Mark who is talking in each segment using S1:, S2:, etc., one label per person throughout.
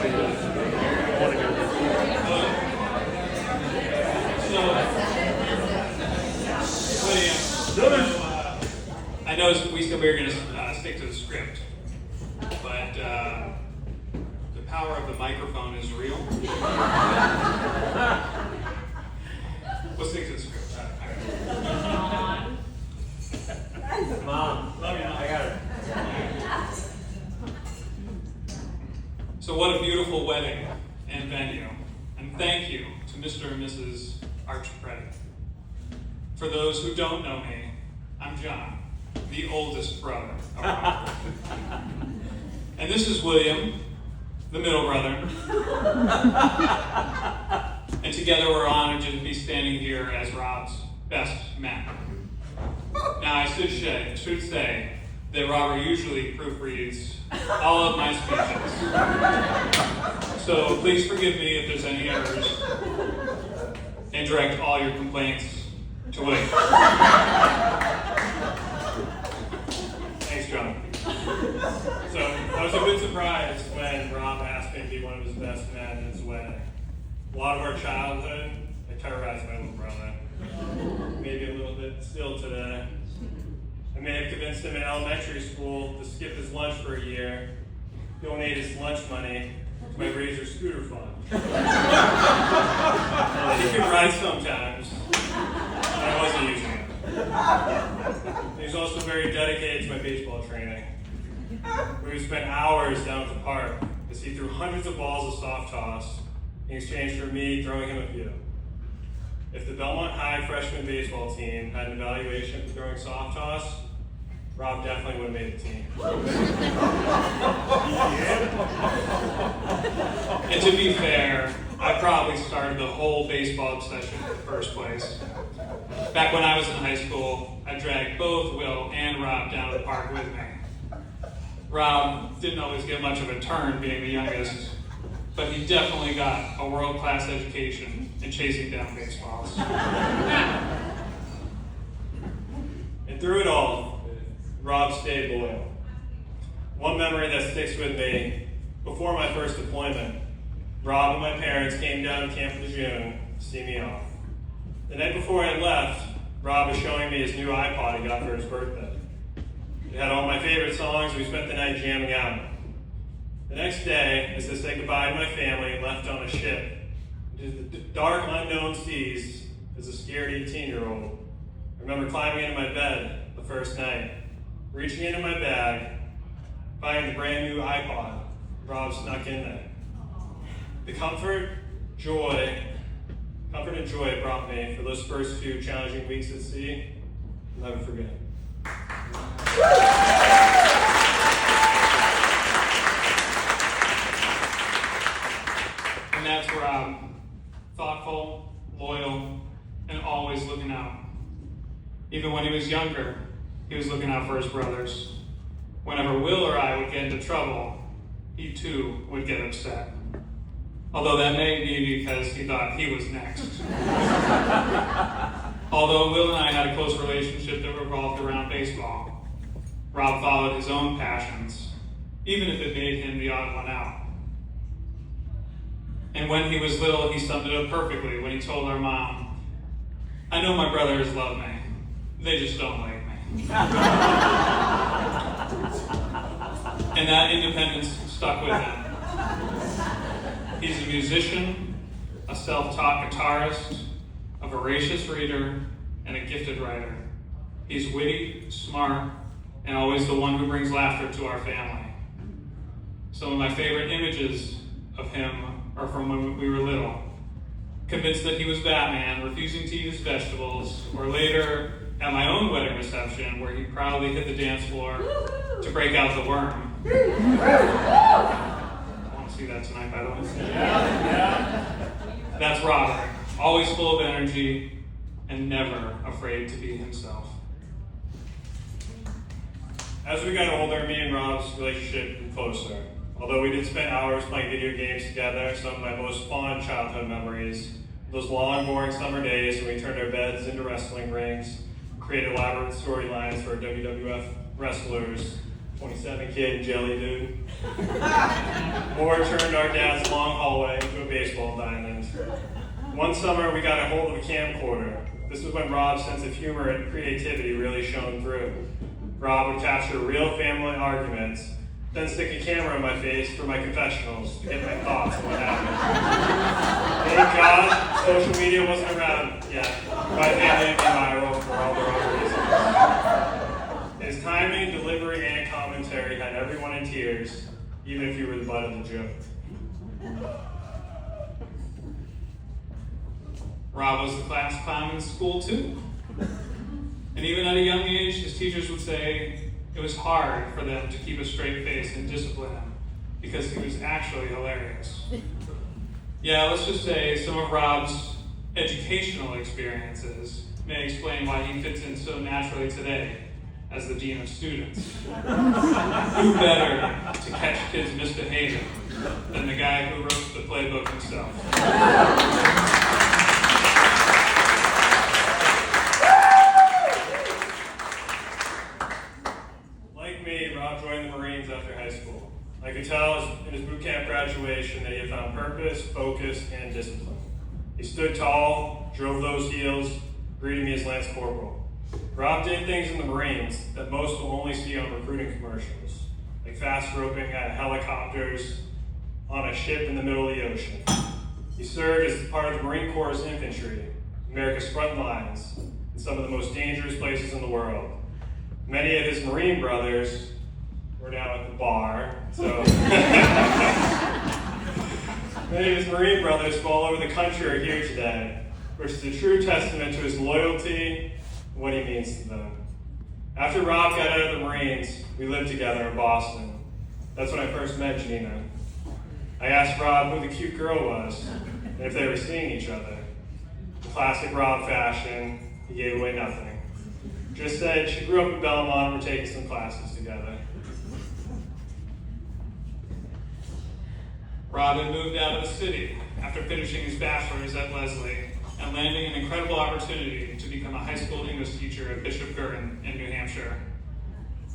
S1: I know we said we were going to stick to the script, but the power of the microphone is real. We'll stick to the script.
S2: Mom, love you. I got it.
S1: So what a beautiful wedding and venue. And thank you to Mr. and Mrs. Archibald. For those who don't know me, I'm John, the oldest brother of Robert. And this is William, the middle brother. And together we're honored to be standing here as Rob's best man. Now I should say that Robert usually proofreads all of my speeches. So please forgive me if there's any errors, and direct all your complaints to William. Thanks, John.
S2: So, I was a bit surprised when Rob asked me to be one of his best men at his wedding. A lot of our childhood, I terrorized my little brother. Maybe a little bit still today. I may have convinced him in elementary school to skip his lunch for a year, donate his lunch money to my Razor scooter fund. He could ride sometimes, but I wasn't using it. He was also very dedicated to my baseball training. We would spend hours down at the park as he threw hundreds of balls of soft toss in exchange for me throwing him a few. If the Belmont High freshman baseball team had an evaluation for throwing soft toss, Rob definitely would have made the team.
S1: And to be fair, I probably started the whole baseball obsession in the first place. Back when I was in high school, I dragged both Will and Rob down to the park with me. Rob didn't always get much of a turn being the youngest, but he definitely got a world-class education in chasing down baseballs.
S2: And through it all, Rob stayed loyal. One memory that sticks with me, before my first deployment, Rob and my parents came down to Camp Lejeune to see me off. The night before I left, Rob was showing me his new iPod he got for his birthday. It had all my favorite songs, and we spent the night jamming out. The next day, as I said goodbye to my family and left on a ship into the dark, unknown seas as a scared 18-year-old, I remember climbing into my bed the first night, reaching into my bag, finding the brand new iPod Rob snuck in there. The comfort and joy it brought me for those first few challenging weeks at sea, I'll never forget.
S1: And that's Rob, thoughtful, loyal, and always looking out. Even when he was younger, he was looking out for his brothers. Whenever Will or I would get into trouble, he too would get upset. Although that may be because he thought he was next. Although Will and I had a close relationship that revolved around baseball, Rob followed his own passions, even if it made him the odd one out. And when he was little, he summed it up perfectly when he told our mom, "I know my brothers love me, they just don't like me." And that independence stuck with him. He's a musician, a self-taught guitarist, a voracious reader, and a gifted writer. He's witty, smart, and always the one who brings laughter to our family. Some of my favorite images of him are from when we were little. Convinced that he was Batman, refusing to eat his vegetables, or later at my own wedding reception where he proudly hit the dance floor to break out the worm. I want to see that tonight, by the way.
S2: Yeah.
S1: That's Robert, always full of energy and never afraid to be himself.
S2: As we got older, me and Rob's relationship grew closer. Although we did spend hours playing video games together, some of my most fond childhood memories, those long, boring summer days when we turned our beds into wrestling rings, created elaborate storylines for WWF wrestlers, 27 Kid and Jelly Dude. War turned our dad's long hallway into a baseball diamond. One summer, we got a hold of a camcorder. This was when Rob's sense of humor and creativity really shone through. Rob would capture real family arguments, then stick a camera in my face for my confessionals to get my thoughts on what happened. Thank God social media wasn't around yet. My family had been viral for all the wrong reasons. His timing, delivery, and commentary had everyone in tears, even if you were the butt of the joke.
S1: Rob was the class clown in school too. And even at a young age, his teachers would say it was hard for them to keep a straight face and discipline him because he was actually hilarious. Yeah, let's just say some of Rob's educational experiences may explain why he fits in so naturally today as the Dean of Students. Who better to catch kids misbehaving than the guy who wrote the playbook himself?
S2: Like me, Rob joined the Marines after high school. I could tell in his boot camp graduation that he had found purpose, focus, and discipline. He stood tall, drove those heels, greeted me as Lance Corporal. Rob did things in the Marines that most will only see on recruiting commercials, like fast roping at helicopters on a ship in the middle of the ocean. He served as part of the Marine Corps' infantry, America's front lines, in some of the most dangerous places in the world. Many of his Marine brothers were now at the bar, so many of his Marine brothers from all over the country are here today, which is a true testament to his loyalty and what he means to them. After Rob got out of the Marines, we lived together in Boston. That's when I first met Gina. I asked Rob who the cute girl was and if they were seeing each other. In classic Rob fashion, he gave away nothing. Just said she grew up in Belmont and we're taking some classes together.
S1: Rob had moved out of the city after finishing his bachelor's at Lesley and landing an incredible opportunity to become a high school English teacher at Bishop Girton in New Hampshire.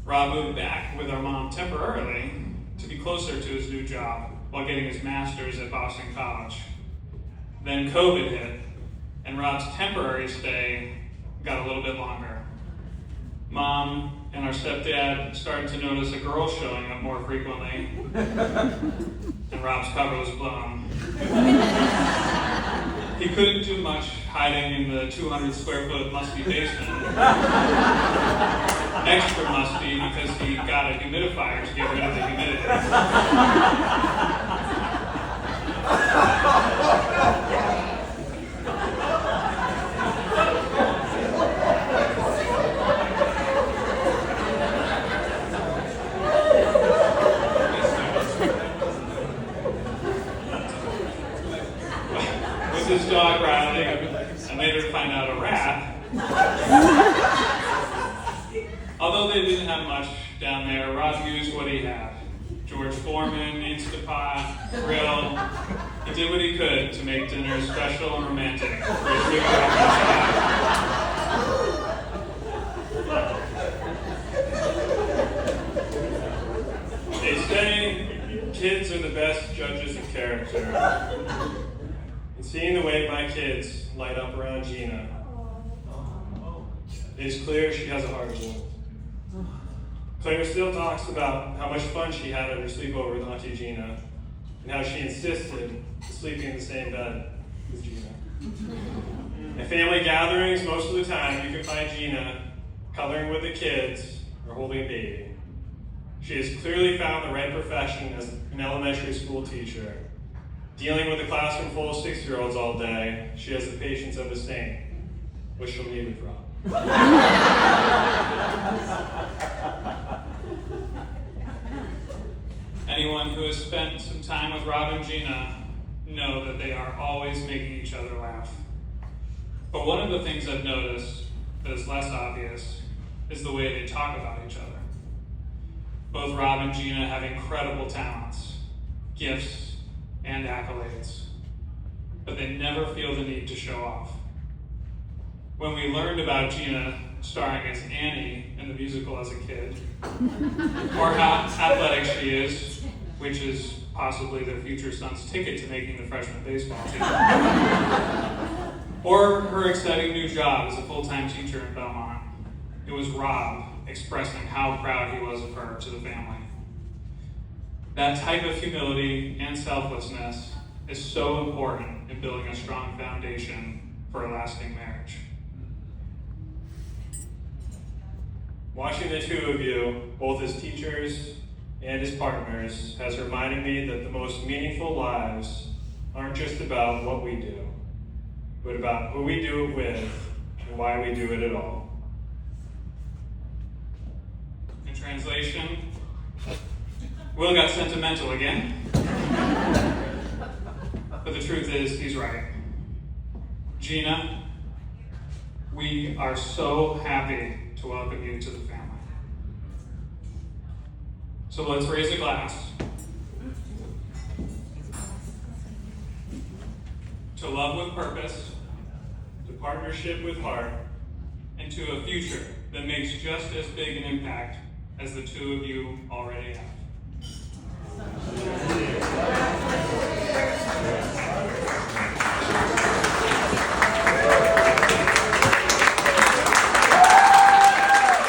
S1: Rob moved back with our mom temporarily to be closer to his new job while getting his master's at Boston College. Then COVID hit, and Rob's temporary stay got a little bit longer. Mom and our stepdad started to notice a girl showing up more frequently, and Rob's cover was blown. He couldn't do much hiding in the 200 square foot musty basement. Extra musty because he got a humidifier to get rid of the humidity. With his dog Riley, and later to find out a rat. Although they didn't have much down there, Rob used what he had. George Foreman, Instapot, grill. He did what he could to make dinner special and romantic for his new girlfriend. They say kids are the best judges of character. And seeing the way my kids light up around Gina, it is clear she has a heart of gold. Claire still talks about how much fun she had at her sleepover with Auntie Gina, and how she insisted to sleeping in the same bed as Gina. At family gatherings, most of the time, you can find Gina coloring with the kids or holding a baby. She has clearly found the right profession as an elementary school teacher. Dealing with a classroom full of 6-year-olds all day, she has the patience of a saint, which she'll need with Rob. Anyone who has spent some time with Rob and Gina know that they are always making each other laugh. But one of the things I've noticed that is less obvious is the way they talk about each other. Both Rob and Gina have incredible talents, gifts, and accolades, but they never feel the need to show off. When we learned about Gina starring as Annie in the musical as a kid, or how athletic she is, which is possibly their future son's ticket to making the freshman baseball team. Or her exciting new job as a full-time teacher in Belmont. It was Rob expressing how proud he was of her to the family. That type of humility and selflessness is so important in building a strong foundation for a lasting marriage.
S2: Watching the two of you, both as teachers and as partners, has reminded me that the most meaningful lives aren't just about what we do, but about who we do it with and why we do it at all.
S1: In translation, Will got sentimental again. But the truth is, he's right. Gina, we are so happy to welcome you to the family. So let's raise a glass to love with purpose,
S2: To partnership with heart,
S1: and to a future that makes just as big an impact as the two of you already have.